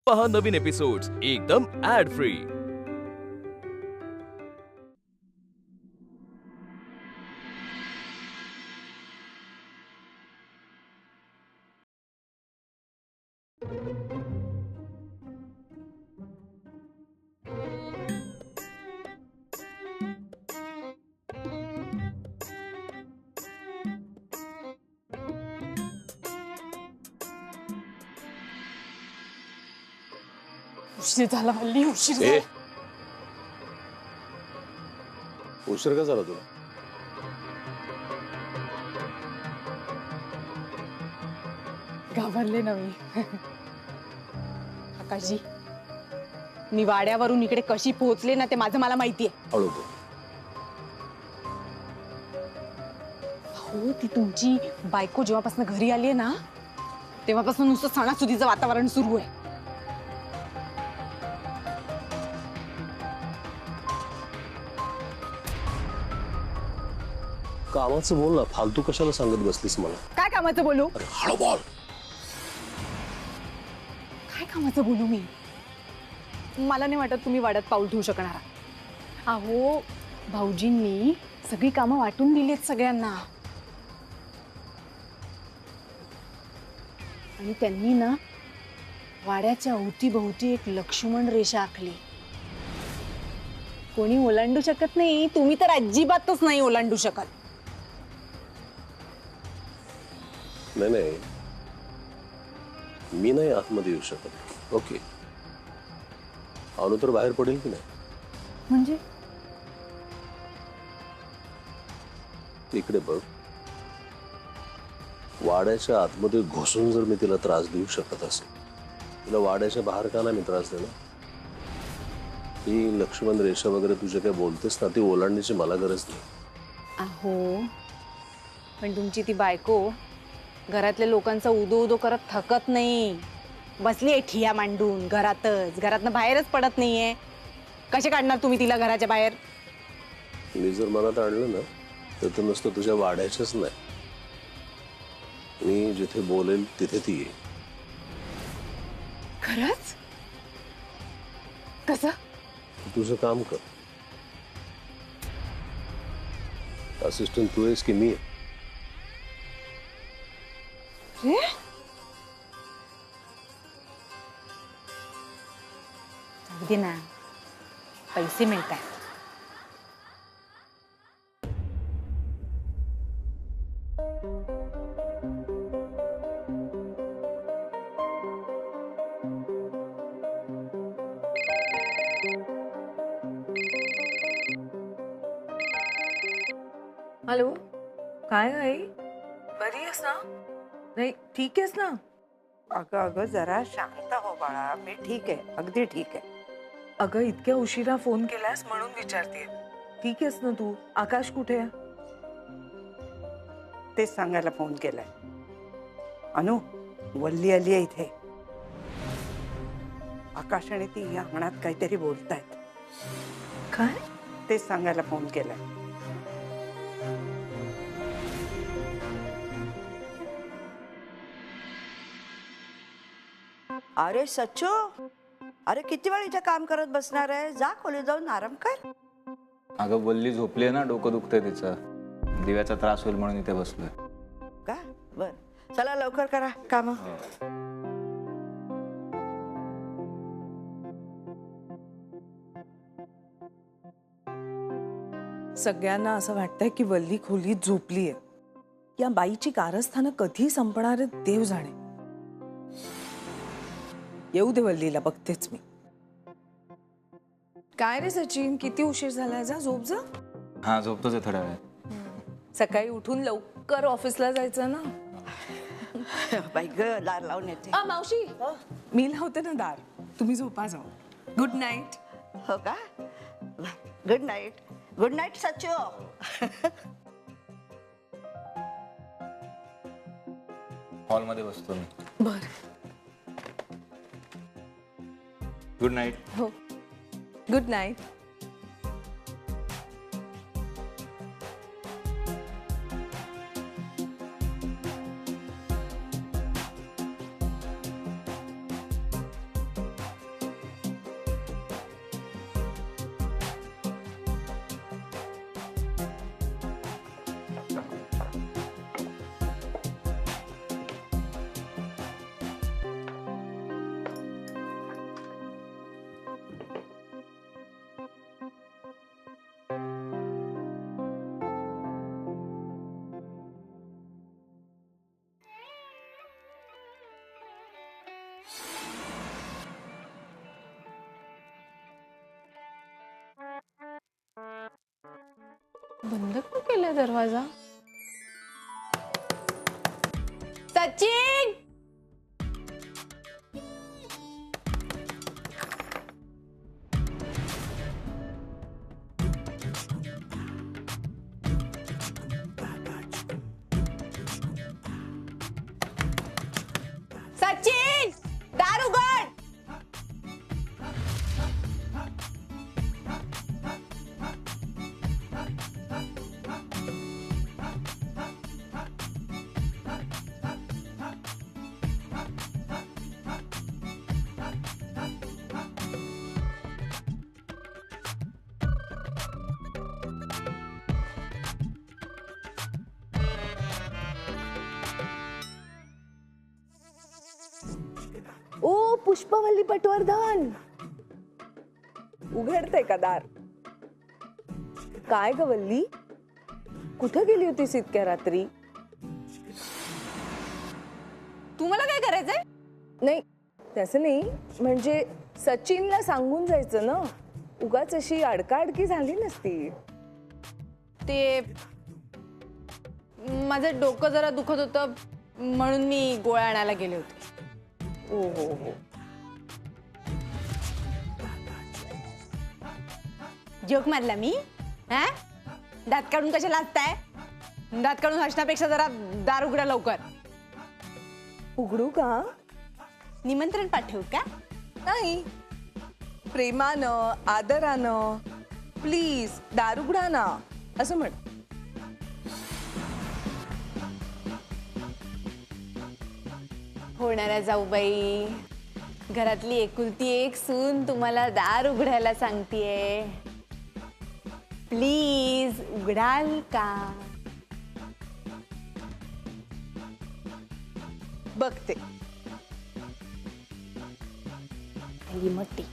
पहा नवीन एपिसोड्स एकदम add free. उशीर झाला हल्ली, उशीर ए, झाला. उशीर का झाला तुला? घाबरले ना मी. आकाशजी, मी वाड्यावरून इकडे कशी पोहोचले ना ते माझं मला माहितीये. हळू बोल. हो, ती तुमची बायको जेव्हापासून घरी आली आहे ना तेव्हापासून नुसतं सणासुदीचं वातावरण सुरू आहे. कामाचं बोल ना, फालतू कशाला सांगत बसलीस मला? काय कामाचं बोलू? अरे हळू बोल. काय कामाचं बोलू मी? मला नाही वाटत तुम्ही वाड्यात पाऊल ठेवू शकणार आहात. अहो, भाऊजींनी सगळी कामं वाटून दिलीत सगळ्यांना आणि त्यांनी ना वाड्याच्या अवतीभोवती एक लक्ष्मण रेषा आखली. कोणी ओलांडू शकत नाही, तुम्ही तर अजिबातच नाही ओलांडू शकत. नाही नाही, मी नाही आतमध्ये येऊ शकत. ओके, अनु तर बाहेर पडेल की नाही? म्हणजे इकडे बघ, वाड्याच्या आतमध्ये घुसून जर मी तिला त्रास देऊ शकत असेल, तिला वाड्याच्या बाहेर का नाही मी त्रास देणार? ही लक्ष्मण रेषा वगैरे तुझे काय बोलतेस ना, ती ओलांडण्याची मला गरज नाही. अहो, पण तुमची ती बायको घरातल्या लोकांचा उदो उदो करत थकत नाही. बसली आहे ठिया मांडून घरातनं बाहेरच पडत नाहीये. कसे काढणार तुम्ही तिला घराच्या बाहेर? मी जर मनात आणलं ना तर नुसतं तुझ्या वाड्याच्याच नाही, मी जिथे बोलेल तिथे ती ये. खरंच? कसं? तुझं काम कर. असिस्टंट तू आहेस की मी आहे? रे? अगदी ना, पैसे मिळतात. हॅलो, काय आई? बरी आहेस ना? नाही, ठीक आहेस ना? अगं अगं जरा शांत हो बाळा. मी ठीक आहे, अगदी ठीक आहे. अगं इतक्या उशिरा फोन केलास म्हणून विचारते. ठीक आहेस ना तू? आकाश कुठे आहे? तेच सांगायला फोन केलाय. अनु, वल्ली आली आहे इथे. आकाश आणि ती या अंगणात काहीतरी बोलतायत. काय? तेच सांगायला फोन केलाय. अरे सच्चू, अरे किती वेळ इथे काम करत बसणार आहे? जा खोलीत जाऊन आराम कर. अगं बोलली झोपली ना, डोकं दुखतंय तिचं, दिव्याचा त्रास होईल म्हणून इथे बसलोय. का? बर, चला लवकर करा काम. सगळ्यांना असं वाटतंय की वल्ली खोलीत झोपलीये. या बाईची कारस्थानं कधी संपणार आहेत देव जाणे. येऊ दे वल्लीला, बघतेच मी. काय रे सचिन, किती उशीर झालाय? जा झोप जा. हा, झोपतोच आहे थोड्या वेळात. सकाळी उठून लवकर ऑफिसला जायचं ना. बाई ग, दार लावून येते. मावशी, मी लावते ना दार, तुम्ही झोपा जाऊ. Good night. हो का? Good night. Good night Sachchu. हॉलमध्ये बसतो मी. बर. Good night. हो, गुड नाईट. बंद का केलाय दरवाजा? सचिन, सचिन, दार उघड. ओ पुष्पवल्ली पटवर्धन, उघडते का दार? काय ग वल्ली, कुठे गेली होतीस इतक्या रात्री? तुम्हाला काय करायचंय? नाही तसं नाही, म्हणजे सचिनला सांगून जायचं ना, उगाच अशी अडकाअडकी झाली नसती. ते माझं डोकं जरा दुखत होतं म्हणून मी गोळ्या आणायला गेले होते. ओ हो हो. जोक मारला मी? हा? दात काढून कशा लाजताय? दात काढून हसण्यापेक्षा जरा दार उघडा लवकर. उघडू का? निमंत्रण पाठवू का? नाही, प्रेमानं आदरानं प्लीज दार उघडा ना असं म्हण. होणाऱ्या जाऊबाई, घरातली एकुलती एक सून तुम्हाला दार उघडायला सांगतेय. प्लीज उघडाल का? बघते. ही मोठी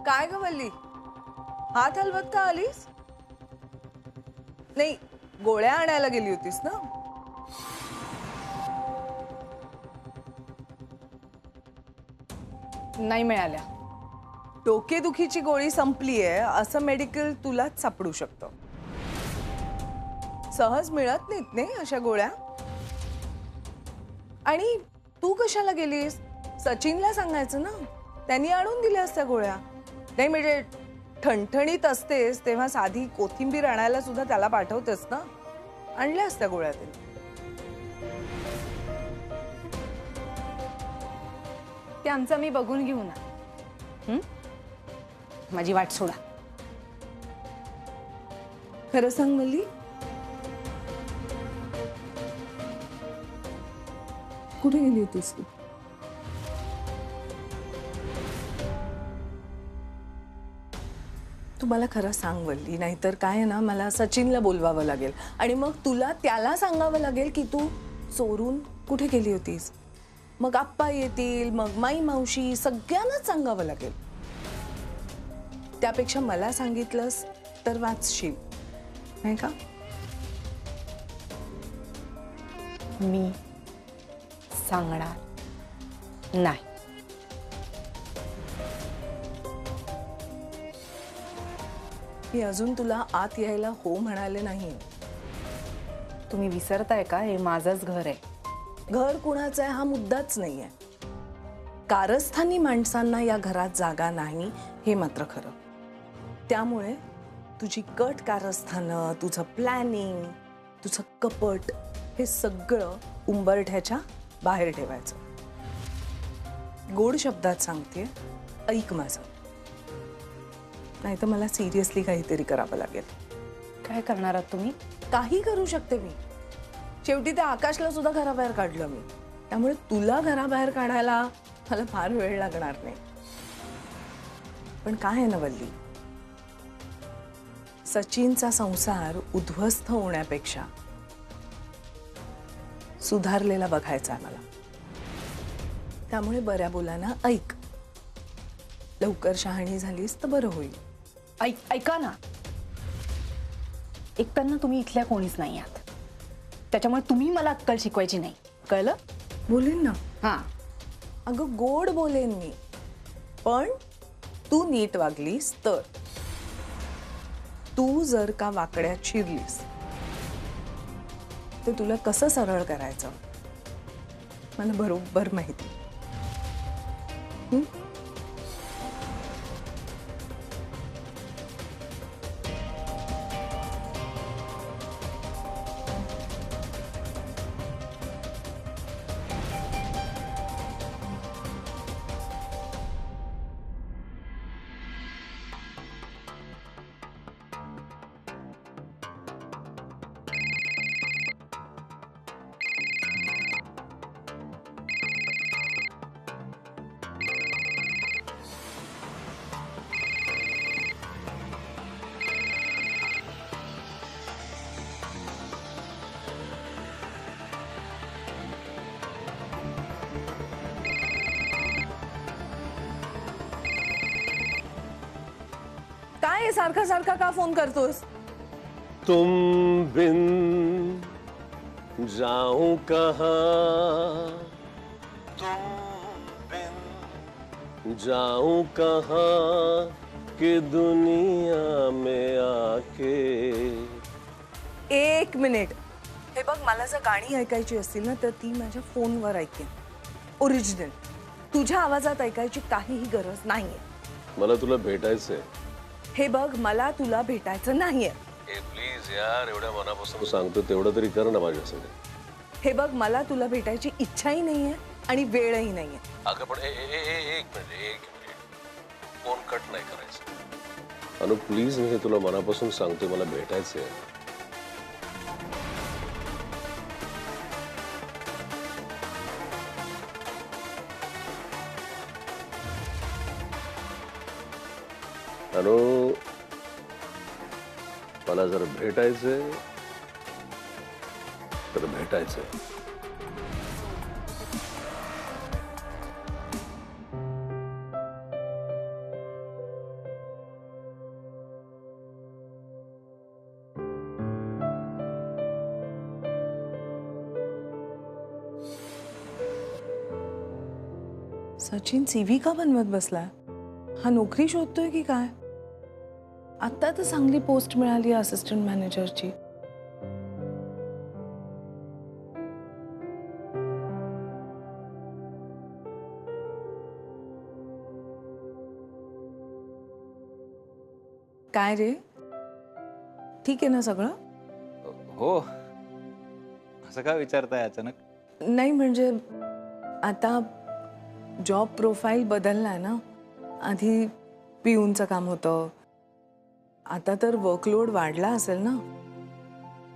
काय ग वल्ली, हात हलवत का आलीस? नाही, गोळ्या आणायला गेली होतीस ना? नाही मिळाल्या. डोकेदुखीची गोळी संपलीये असं मेडिकल तुलाच सापडू शकतं. सहज मिळत नाहीत नाही अशा गोळ्या. आणि तू कशाला गेलीस? सचिनला सांगायचं ना, त्यांनी आणून दिल्या असत्या गोळ्या. नाही म्हणजे ठणठणीत असतेस तेव्हा साधी कोथिंबीर आणायला सुद्धा त्याला पाठवतेस ना, आणल्या असत्या गोळ्या त्यांनी. ते आमचं मी बघून घेऊ ना. माझी वाट सोडा. खरं सांग मल्ली, कुठे गेली होतीस तू? तू मला खरं सांग वल्ली, नाहीतर काय आहे ना, मला सचिनला बोलवावं लागेल आणि मग तुला त्याला सांगावं लागेल की तू चोरून कुठे गेली होतीस. मग आप्पा येतील, मग माई मावशी, सगळ्यांनाच सांगावं लागेल. त्यापेक्षा मला सांगितलंस तर वाचशील नाही का? मी सांगणार नाही. मी अजून तुला आत यायला हो म्हणाले नाही. तुम्ही विसरताय का? हे माझंच घर आहे. घर कुणाचं आहे हा मुद्दाच नाहीये. कारस्थानी माणसांना या घरात जागा नाही हे मात्र खरं. त्यामुळे तुझी कट कारस्थानं, तुझं प्लॅनिंग, तुझं कपट हे सगळं उंबरठ्याच्या बाहेर ठेवायचं. गोड शब्दात सांगते, ऐक माझं, नाही तर मला सिरियसली काहीतरी करावं लागेल. काय करणार आहात तुम्ही? काही करू शकते मी. शेवटी त्या आकाशला सुद्धा घराबाहेर काढलं मी. त्यामुळे तुला घराबाहेर काढायला मला फार वेळ लागणार नाही. पण काय आहे ना वल्ली, सचिनचा संसार उद्ध्वस्त होण्यापेक्षा सुधारलेला बघायचा आहे मला. त्यामुळे बऱ्या बोलाना ऐक. लवकर शहाणी झालीस तर बरं होईल. ऐका ना, एकट्यांना तुम्ही इथल्या कोणीच नाही आहात. त्याच्यामुळे तुम्ही मला अक्कल शिकवायची नाही, कळलं? बोलेन ना. हां. अगं गोड बोलेन मी, पण तू नीट वागलीस तर. तू जर का वाकड्या चिरलीस तर तुला कसं सरळ करायचं मला बरोबर माहिती. हं? काय आहे सारखा सारखा का फोन करतोस? तुम बिन जाऊं कहाँ, तुम बिन जाऊं कहाँ कि दुनिया में आके. एक मिनिट. हे बघ, मला जर गाणी ऐकायची असतील ना तर ती माझ्या फोनवर ऐकेन, ओरिजिनल. तुझ्या आवाजात ऐकायची काहीही गरज नाहीये. मला तुला भेटायचंय. हे बघ, मला तुला भेटायचं नाहीये. प्लीज यार, एवढ्या मनापासून सांगतो तेवढं तरी कर ना माझ्यासाठी. हे बघ, मला तुला भेटायची इच्छाही नाहीये आणि वेळही नाहीये. अगं पण एक मिनिट, फोन कट नाही करायचं. अनु प्लीज, मी हे तुला मनापासून सांगतोय, मला भेटायचंय. अनु, मला जर भेटायचंय तर भेटायचंय. सचिन सीव्ही का बनवत बसलाय? हा नोकरी शोधतोय की काय? आता तर चांगली पोस्ट मिळाली असिस्टंट मॅनेजरची. काय रे, ठीक आहे ना सगळं? हो. असं का विचारताय अचानक? नाही म्हणजे आता जॉब प्रोफाईल बदललाय ना. आधी पिऊनचं काम होतं, आता तर वर्कलोड वाढला असेल ना,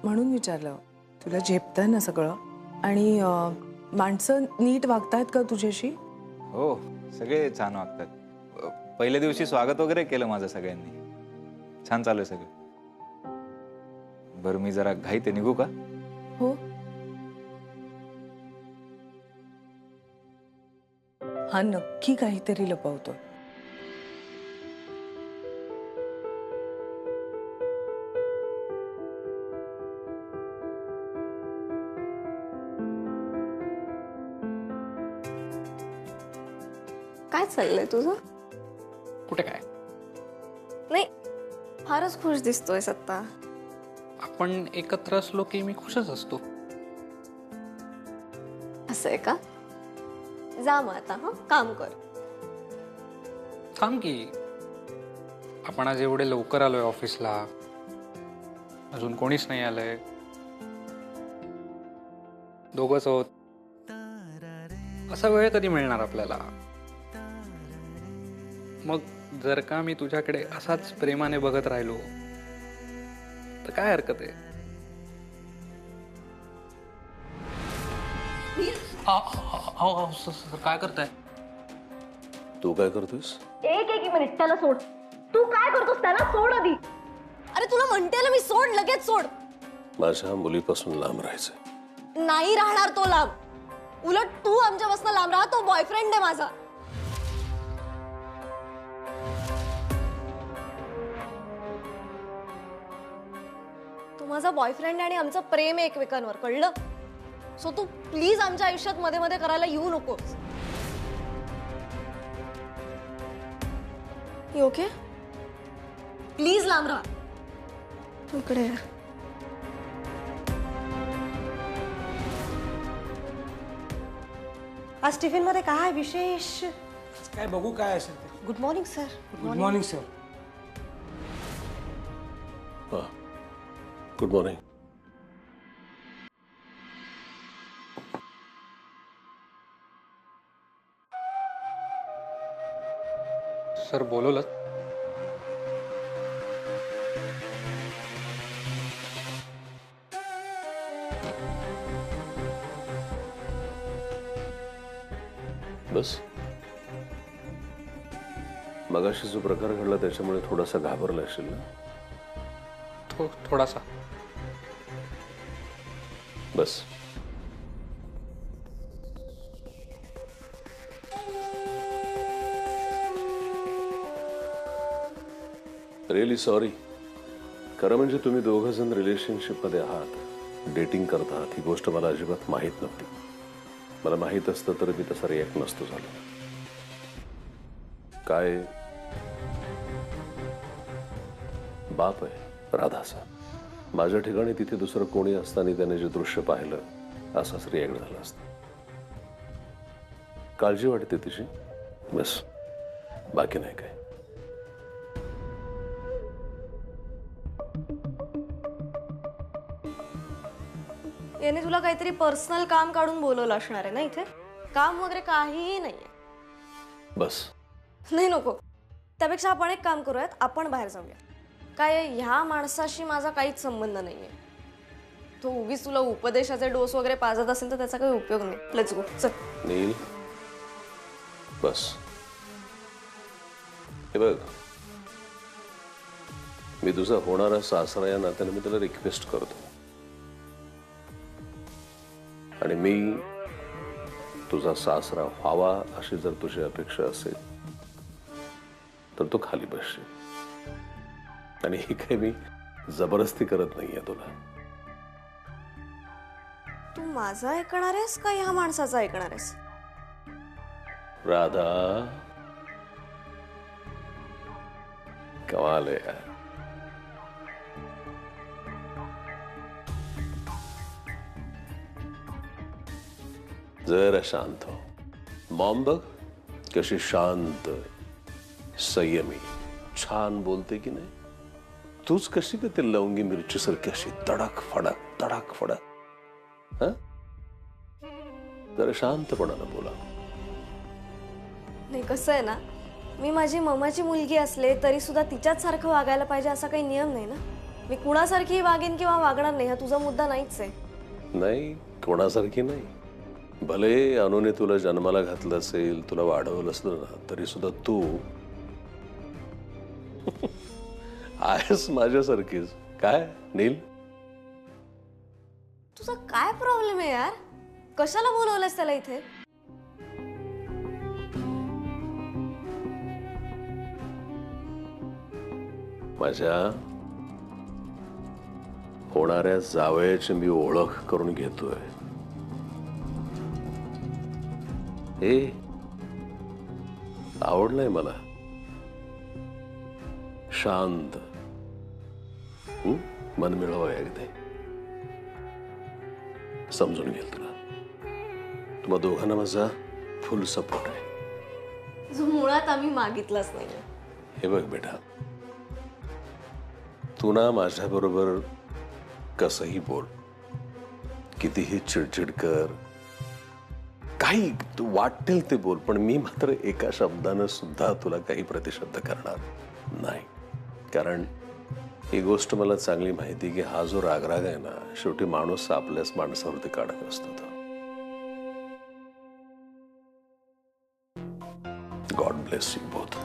म्हणून विचारलं. तुला झेपतंय ना सगळं? आणि माणसं नीट वागतायत का तुझ्याशी? हो, सगळे छान वागतात. पहिल्या दिवशी स्वागत वगैरे केलं माझं सगळ्यांनी. छान चालू आहे सगळं. बरं, मी जरा घाईते, निघू का? हो. हा नक्की काहीतरी लपवतोय. काय चाललंय तुझं? कुठे काय? नाही, फारच खुश दिसतोयस आता. आपण एकत्र असलो की मी खुशच असतो. असं आहे का? जा मग आता, हा काम कर. थांब की, आपण आज एवढे लवकर आलोय ऑफिसला, अजून कोणीच नाही आलंय, दोघंच आहोत. असा वेळ कधी मिळणार आपल्याला? मग जर का मी तुझ्याकडे असाच प्रेमाने बघत राहिलो तर काय हरकत आहे? सर काय करताय? तू काय करतोस? एक मिनिट, त्याला सोड. तू काय करतोस? त्याला सोड आधी. अरे तुला म्हणते ना मी, सोड, लगेच सोड. माझ्या मुलीपासून लांब राहायचंय. नाही राहणार तो लांब. उलट तू आमच्यापासून लांब राहा. तो बॉयफ्रेंड आहे माझा. माझा बॉयफ्रेंड आहे आणि आमचं प्रेम आहे एकमेकांवर, कळलं? सो तू प्लीज आमच्या आयुष्यात मध्ये मध्ये करायला येऊ नकोस. ओके, प्लीज लांब राहा. तू इकडे यार. आज टिफिन मध्ये काय विशेष? काय बघू काय असेल ते. Good morning sir. Good morning sir. Good morning. Sir बोलवलं? बस मगाशी जो प्रकार घडला त्याच्यामुळे थोडासा घाबरला असेल ना? थोडासा. बस. Really sorry. खरं म्हणजे तुम्ही दोघं जण रिलेशनशिप मध्ये आहात, डेटिंग करत आहात, ही गोष्ट मला अजिबात माहीत नव्हती. मला माहीत असतं तर मी तसा रिॲक्ट नसतो झालो. काय बाप आहे राधाचा. माझ्या ठिकाणी तिथे दुसरं कोणी असताना त्याने जे दृश्य पाहिलं असाच रिॲक्ट झाला असता. काळजी वाटते तिची, बस, बाकी नाही काय. याने तुला काहीतरी पर्सनल काम काढून बोलवलं असणार आहे ना इथे? काम वगैरे काहीही नाहीये. बस. नाही नको. त्यापेक्षा आपण एक काम करूयात, आपण बाहेर जाऊया. काय ह्या माणसाशी माझा काहीच संबंध नाहीये. तो उगीच तुला उपदेशाचे डोस वगैरे पाजत असेल तर त्याचा काही उपयोग नाही. Let's go. चल. नील बस. हे बघ, मी तुझा होणारा सासरा या नात्याने मी तुला रिक्वेस्ट करतो, आणि मी तुझा सासरा व्हावा अशी जर तुझी अपेक्षा असेल तर तू खाली बसशील. आणि ही काही मी जबरदस्ती करत नाहीये तुला. तू माझा ऐकणार आहेस का ह्या माणसाचा ऐकणार आहेस? राधा, कमाल आहे यार. जरा शांत हो. मॉम बघ कशी शांत, संयमी, छान बोलते की नाही. तूच कशी का ते लवंगी मिरची सारखी अशी तडक फडक तडक फडक. हा, जरा शांतपणानं बोला. नाही, कसं आहे ना, मी माझी ममाची मुलगी असले तरी सुद्धा तिच्याच सारखं वागायला पाहिजे असा काही नियम नाही ना. मी कुणासारखी वागेन किंवा वागणार नाही हा तुझा मुद्दा नाहीच आहे. नाही, कोणासारखी नाही. भले अनुने तुला जन्माला घातलं असेल, तुला वाढवलं असलं ना, तरी सुद्धा तू आहेस माझ्यासारखीच. काय नील, तुझा काय प्रॉब्लेम आहे यार? कशाला बोलवलंस त्याला इथे? माझ्या होणाऱ्या जावयाची मी ओळख करून घेतोय. हे आवडलंय मला. शांत, मनमिळावं आहे अगदी. समजून घेईल तुला. तुम्हा दोघांना माझा फुल सपोर्ट आहे. जो मुळात आम्ही मागितलंच नाही. हे बघ बेटा, तू ना माझ्या बरोबर कसंही बोल, कितीही चिडचिड कर, काही तू वाटेल ते बोल, पण मी मात्र एका शब्दानं सुद्धा तुला काही प्रतिशब्द करणार नाही. कारण ही गोष्ट मला चांगली माहिती की हा जो रागराग आहे ना, शेवटी माणूस आपल्याच माणसावरती काढत असतो. God bless you both.